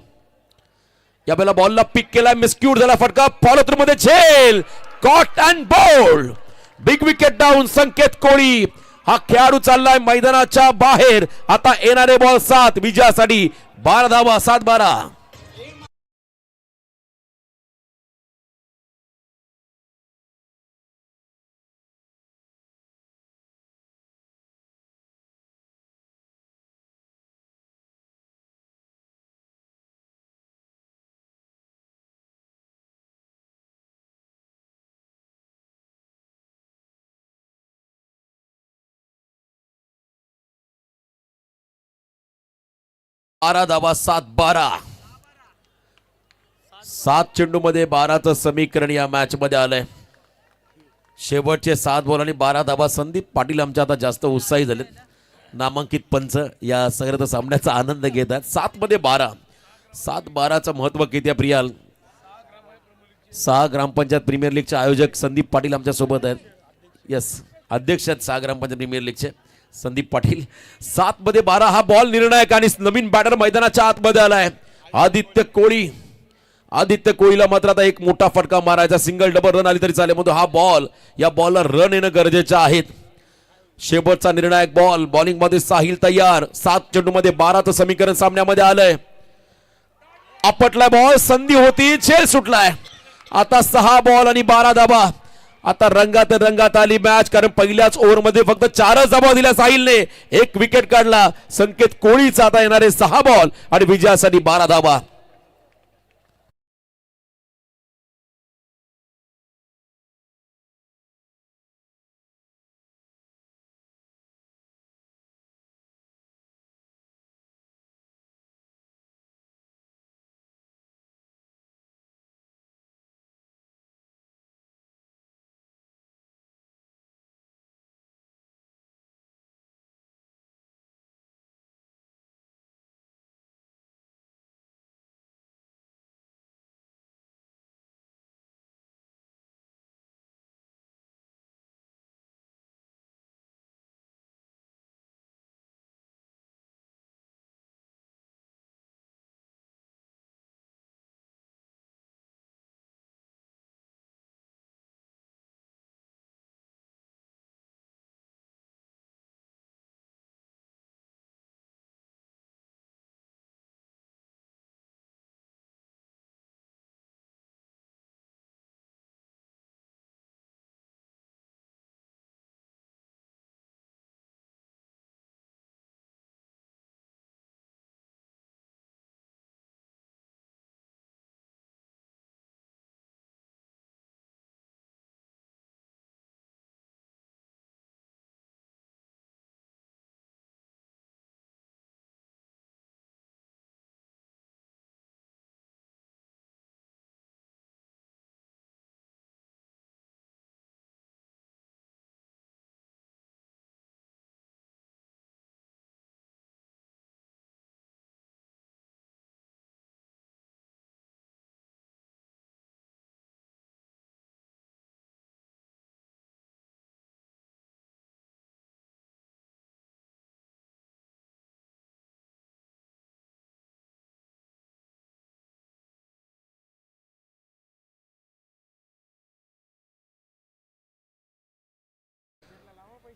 यावेळेला बॉलला पिक केला. मिसक्यूट झाला फटका. फॉलो थ्रू मध्ये झेल. Caught and bowled. Big wicket down. Sanket Koli हा खेळाडू चाललाय मैदानाच्या बाहेर. आता येणारे बॉल 7 विजयासाठी 12 धावा. 7-12. 12 धावा 7-12. 7 चेंडू मध्ये 12चं समीकरण या मॅच मध्ये आलंय. शेवटचे 7 बॉल आणि 12 धावा. संदीप पाटील आमच्या आता जास्त उत्साही झालेत. नामांकित पंच या सगळ्या सामन्याचा आनंद घेत आहेत. 7 मध्ये 12. 7-12चं महत्व किती आहे प्रियाल? 6 ग्रामपंचायत प्रीमियर लीगचे आयोजक संदीप पाटील आमच्या सोबत आहेत. यस, अध्यक्ष आहेत 6 ग्रामपंचायत प्रीमियर लीगचे संदीप पाटील. 7 मध्ये 12 हा बॉल निर्णायक आणि नवीन बॅटर मैदानाच्या आतमध्ये आलाय. आदित्य कोळी. आदित्य कोळीला मात्र आता एक मोठा फटका मारायचा. सिंगल डबल रन आली तरी चालेल, म्हणून हा बॉल, या बॉलला रन येणं गरजेचं आहे. शेवटचा निर्णायक बॉल. बॉलिंग मध्ये साहिल तयार. 7 चेंडू मध्ये 12चं समीकरण सामन्यामध्ये आलंय. आपटलाय बॉल. संधी होती, झेल सुटलाय. आता 6 बॉल आणि 12 धावा. आता रंगात आली मॅच, कारण पहिल्याच ओव्हर मध्ये फक्त 4च धावा दिल्या साहिलने. 1 विकेट काढला. संकेत कोळीचा आता येणारे 6 बॉल आणि विजयासाठी 12 धावा.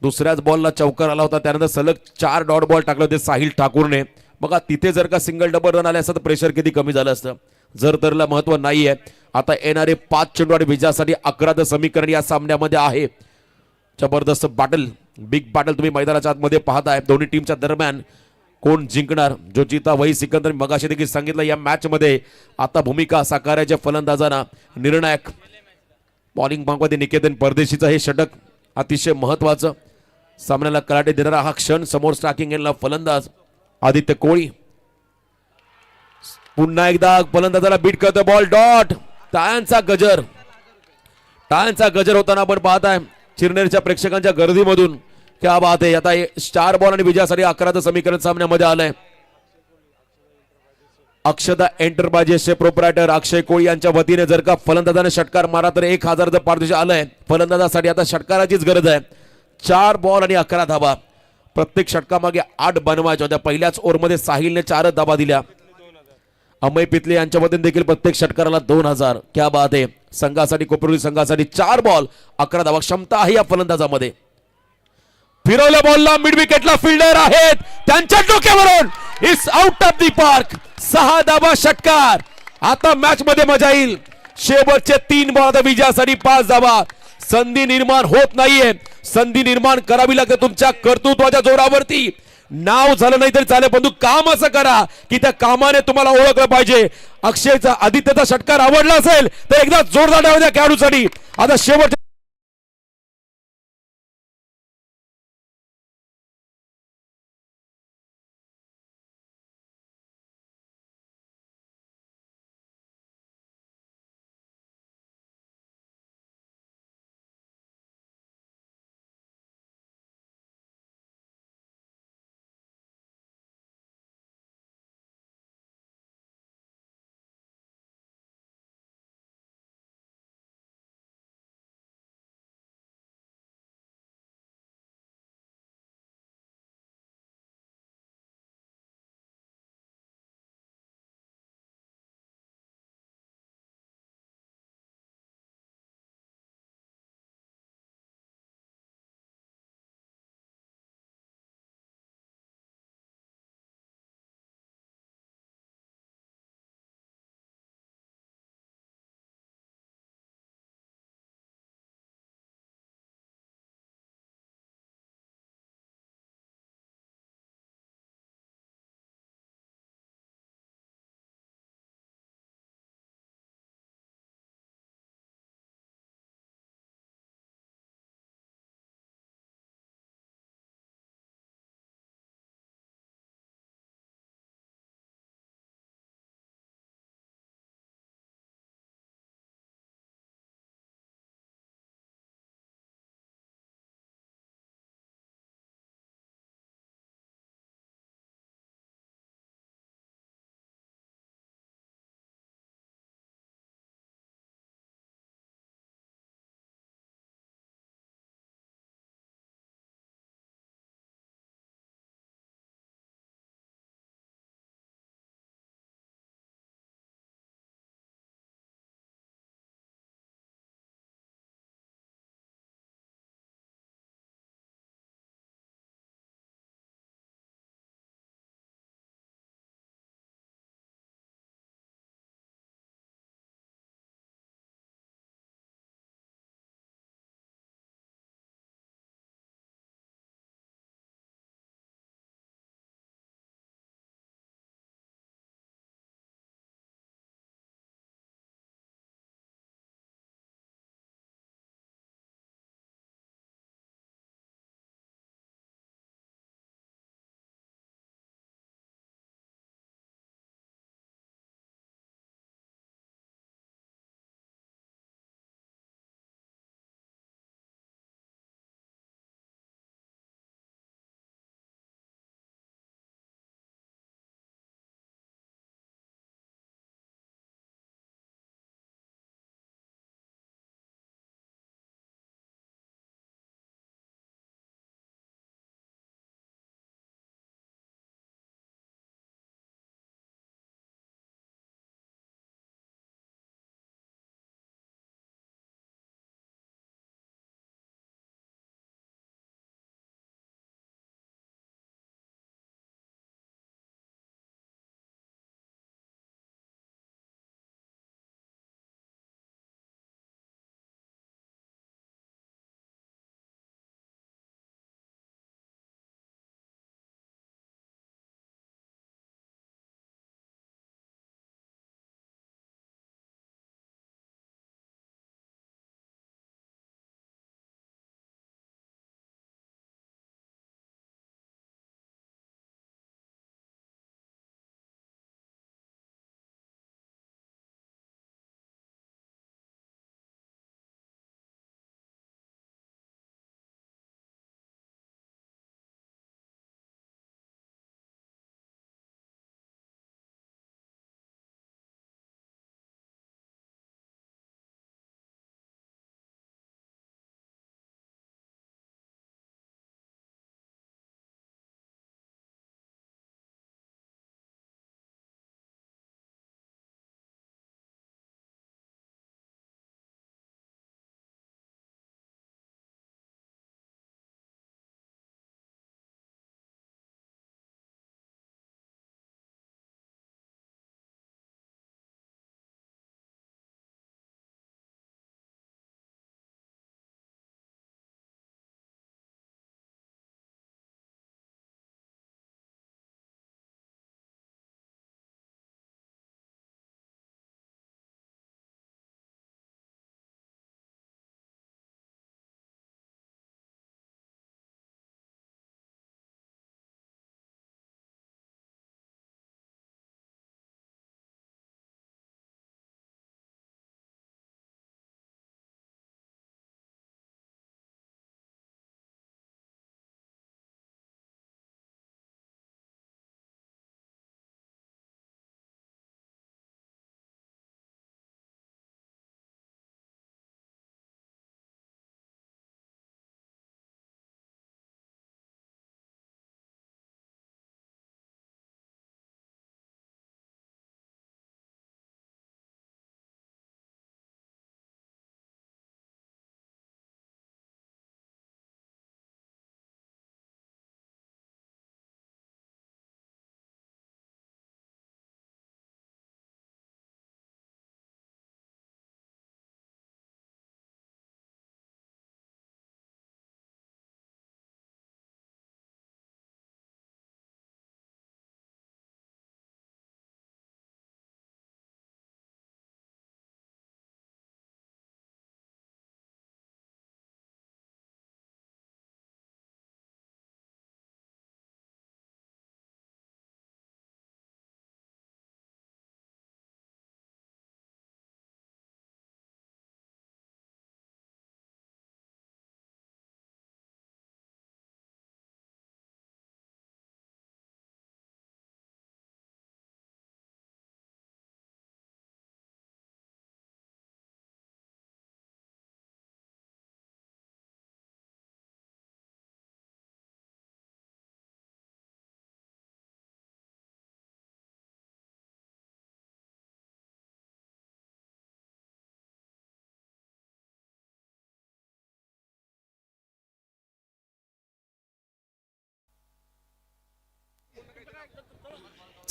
दुसऱ्याच बॉलला चौकार आला होता. त्यानंतर सलग 4 डॉट बॉल टाकले होते साहिल ठाकूरने. बघा, तिथे जर का सिंगल डबल रन आले असतं तर प्रेशर किती कमी झालं असतं. जर तरला महत्व नाहीये. आता येणारे 5 चेंडू आणि विजयासाठी 11चं समीकरण या सामन्यामध्ये आहे. जबरदस्त बॅटल, बिग बॅटल तुम्ही मैदानाच्या आतमध्ये पाहताय. दोन्ही टीमच्या दरम्यान कोण जिंकणार? जो जीता वही सिकंदर. मगाशी देखील सांगितलं, या मॅच मध्ये आता भूमिका साकारायच्या फलंदाजांना निर्णायक. बॉलिंग भागमध्ये निकेतन परदेशीचं हे षटक अतिशय महत्वाचं. सामन्याला कराटे देणारा हा क्षण. समोर स्ट्रायकिंग एंडला फलंदाज आदित्य कोळी. पुन्हा एकदा फलंदाजाला बीट करतो. Ball dot. टाळ्यांचा गजर होताना आपण पाहताय चिरनेरच्या प्रेक्षकांच्या गर्दीमधून. क्या बात आहे. आता 4 बॉल आणि विजयासाठी 11चं समीकरण सामन्यामध्ये आलंय. अक्षदा एंटरप्राइजेसचे प्रोप्रायटर अक्षय कोळी यांच्या वतीने जर का फलंदाजाने षटकार मारा तर 1000चं पारितोषिक आलंय. फलंदाजासाठी आता षटकाराचीच गरज आहे. 4 बॉल आणि 11 धावा. प्रत्येक षटकामागे 8 बनवायच्या होत्या. पहिल्याच ओव्हरमध्ये साहिलने 4 धावा दिल्या. अमय पितले यांच्या वतीने देखील प्रत्येक षटकाराला 2000. क्या बात आहे. संघासाठी, कोपरवली संघासाठी 4 बॉल 11 धावा क्षमता आहे या फलंदाजामध्ये. फिरवल्या बॉलला मिड विकेटला फिल्डर आहेत, त्यांच्या डोक्यावरून it's out of the park. 6 धावा षटकार. आता मॅच मध्ये मजा येईल. शेवटचे 3 बॉल विजयासाठी 5 धावा. संधी निर्माण होत नाहीये. संधी निर्माण करावी लागते तुमच्या कर्तृत्वाच्या जोरावरती. नाव झालं नाही तरी चालेल, परंतु काम असं करा की त्या कामाने तुम्हाला ओळखलं पाहिजे. अक्षयचा, आदित्यचा षटकार आवडला असेल तर एकदा जोरदार टाळ्या द्या खेळाडूसाठी. आता शेवट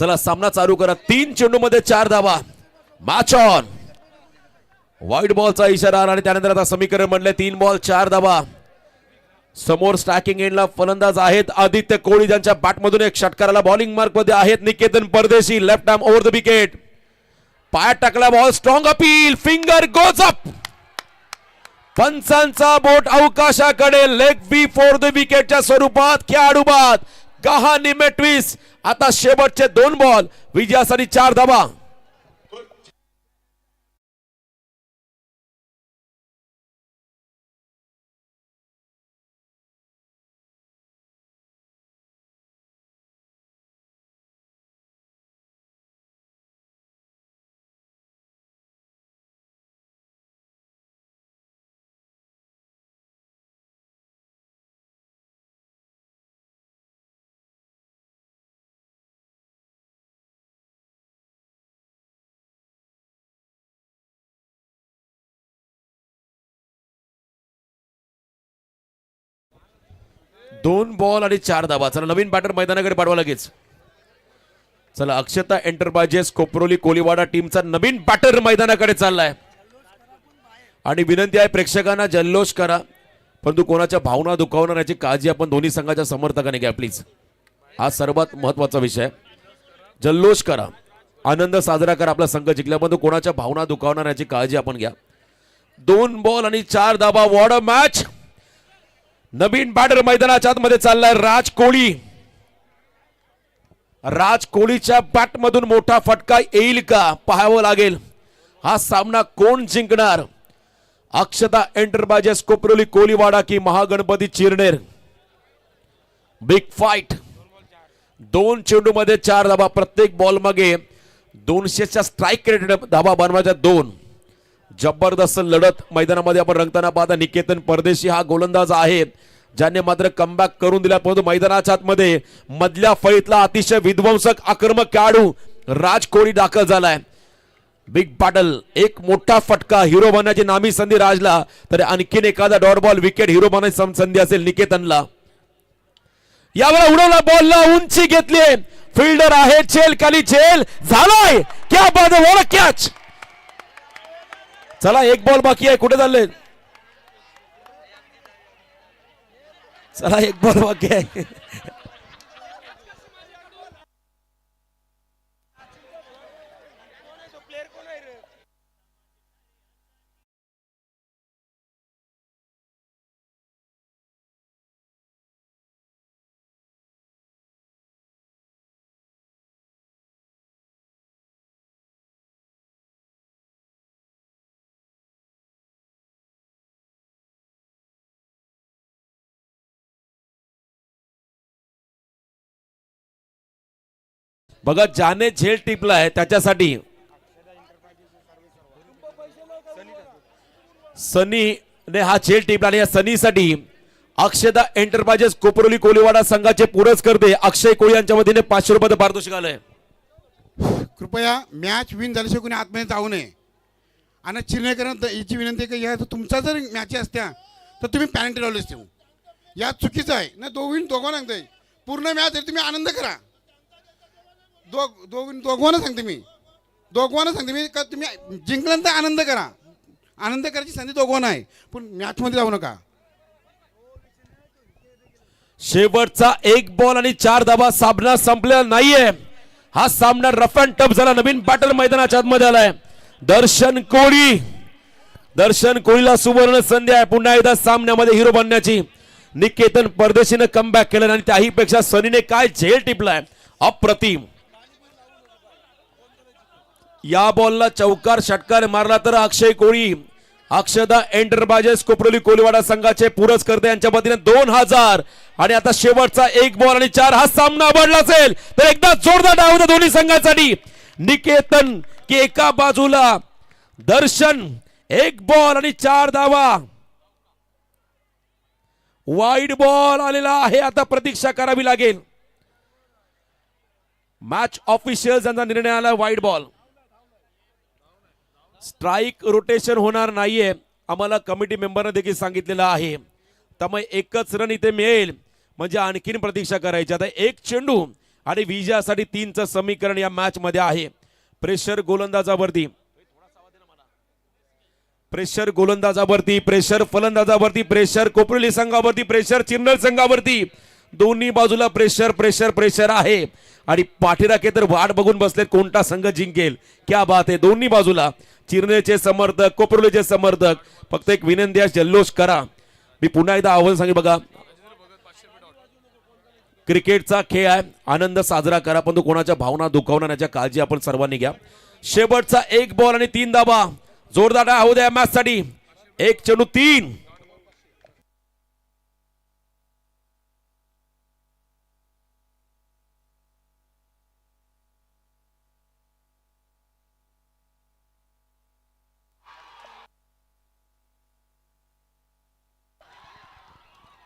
चला सामना चालू करा. 3 चेंडूमध्ये 4 धावा. Match on. वाईट बॉलचा इशारा आला आणि त्यानंतर आता समीकरण म्हणले 3 बॉल 4 धावा. समोर स्ट्रायकिंग एंडला फलंदाज आहेत आदित्य कोळी, ज्यांच्या बॅटमधून एक षटकाराला बॉलिंग मार्क मध्ये आहेत Niketan Pardeshi. Left arm over the wicket. पायात टाकला ball. Strong appeal. Finger goes up. पंचांचा बोट अवकाशाकडे. लेग बी फॉर द विकेटच्या स्वरूपात खेळाडू बाद. गहा निमे ट्विस्ट. आता शेवटचे 2 बॉल विजयासाठी 4 धावा. दोन बॉल आणि 4 धावा. चला नवीन बॅटर मैदानाकडे पाठवा लगेच. चला अक्षता एंटरप्राइजेस कोपरोली कोलीवाडा टीमचा नवीन बॅटर मैदानाकडे चाललाय आणि विनंती आहे प्रेक्षकांना जल्लोष करा, परंतु कोणाच्या भावना दुखावणार याची काळजी आपण दोन्ही संघाच्या समर्थकांनी घ्या प्लीज. हा सर्वात महत्वाचा विषय. जल्लोष करा, आनंद साजरा करा आपला संघ जिंकला, परंतु कोणाच्या भावना दुखावणार याची काळजी आपण घ्या. 2 बॉल आणि 4 धावा. What a match. नवीन बॅटर मैदानाच्या आतमध्ये चाललाय राज कोळी. राज कोळीच्या बॅट मधून मोठा फटका येईल का पाहावं लागेल. हा सामना कोण जिंकणार. अक्षता एंटरप्राइजेस कोपरोली कोलीवाडा की महागणपती चिरनेर. Big fight. 2 चेंडू मध्ये 4 धावा. प्रत्येक बॉल मागे 200च्या स्ट्राइक रेट धावा बनवायच्या 2. जबरदस्त लढत मैदानामध्ये आपण रंगताना पाहता. निकेतन परदेशी हा गोलंदाज आहे ज्याने मात्र कमबॅक करून दिला, परंतु मैदानाच्या आतमध्ये मधल्या फळीतला अतिशय विध्वंसक आक्रमक खेळाडू राज कोळी दाखल झालाय. Big battle. एक मोठा फटका. हिरो बनण्याची नामी संधी राजला, तर आणखीन एखादा डॉट बॉल विकेट हिरो बनण्याची संधी असेल निकेतनला. यावर उडवला बॉलला उंची घेतली. फिल्डर आहे चेल खाली. चेल झालाय. क्या बात है. What a catch. चला 1 बॉल बाकी आहे. कुठे चालले. चला 1 बॉल बाकी आहे. बघा ज्याने झेल टिपला आहे त्याच्यासाठी सनीने हा झेल टिपला आणि या सनीसाठी अक्षता एंटरप्राइजेस कोपरोली कोलीवाडा संघाचे पुरस्कर्ते अक्षय कोळी यांच्या वतीने 500 रुपये पारितोषिक आलंय. कृपया मॅच विन झाल्याशिवाय कोणी आतमध्ये जाऊ नये. आणि चिरनेकरांना याची विनंती आहे की या तुमचा जर मॅच असत्या तर तुम्ही पॅरेंटल ऑलवेज ठेवू. या चुकीचं आहे ना. दोघांना सांगताय पूर्ण मॅच आहे तुम्ही आनंद करा. दोघांना सांगते मी का तुम्ही जिंकल्यानंतर आनंद करा. आनंद करायची संधी दोघांना आहे, पण मॅचमध्ये जाऊ नका. शेवटचा 1 बॉल आणि 4 धावा. सामना संपलेला नाहीये. हा सामना रफ अँड टफ झाला. नवीन बॅटर मैदानाच्या आतमध्ये आलाय दर्शन कोळी. दर्शन कोळीला सुवर्ण संधी आहे पुन्हा एकदा सामन्यामध्ये हिरो बनण्याची. निकेतन परदेशीने कमबॅक केलं आणि त्याही पेक्षा सनीने काय झेल टिपलाय अप्रतिम. या बॉलला चौकार षटकार मारला तर अक्षय कोळी अक्षता एंटरप्राइजेस कोपरोली कोलीवाडा संघाचे पुरस्कर्ते यांच्या वतीने 2000. आणि आता शेवटचा 1 बॉल आणि 4. हा सामना आवडला असेल तर एकदा जोरदार डाव होता दोन्ही संघांसाठी. निकेतन की एका बाजूला, दर्शन 1 बॉल आणि 4 धावा. वाईड बॉल आलेला आहे. आता प्रतीक्षा करावी लागेल. मॅच ऑफिशियल यांचा निर्णय आला वाईड बॉल. स्ट्राइक रोटेशन होणार नाहीये आम्हाला कमिटी मेंबरने देखील सांगितलेलं आहे. त्यामुळे एकच रन इथे मिळेल म्हणजे आणखीन प्रतीक्षा करायची. आता 1 चेंडू आणि विजयासाठी 3चं समीकरण या मॅच मध्ये आहे. प्रेशर गोलंदाजावरती, प्रेशर गोलंदाजावरती, प्रेशर फलंदाजावरती, प्रेशर कोपरली संघावरती, प्रेशर चिन्नल संघावरती. दोन्ही बाजूला प्रेशर प्रेशर प्रेशर आहे आणि पाठीराखे तर वाट बघून बसलेत कोणता संघ जिंकेल. क्या बात आहे. दोन्ही बाजूला चिरनेचे समर्थक, कोपरलेचे समर्थक. फक्त एक विनंती आहे, जल्लोष करा. मी पुन्हा एकदा आवाहन सांगेन, बघा क्रिकेटचा खेळ आहे, आनंद साजरा करा, पण तो कोणाच्या भावना दुखावण्याची काळजी आपण सर्वांनी घ्या. शेवटचा 1 बॉल आणि 3 धावा. जोरदार होऊ द्या मॅच साठी. 1 चेंडू 3.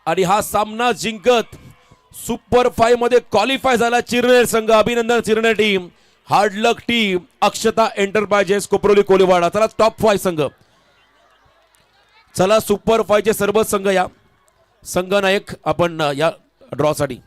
आणि हा सामना जिंकत सुपर 5 मध्ये क्वालिफाय झाला चिरनेर संघ. अभिनंदन चिरनेर टीम, हार्ड लक टीम, अक्षता एंटरप्राइजेस, कोपरोली कोलीवाडा. चला टॉप 5 संघ, चला सुपर 5 चे सर्व संघ या. संघनायक आपण या ड्रॉ साठी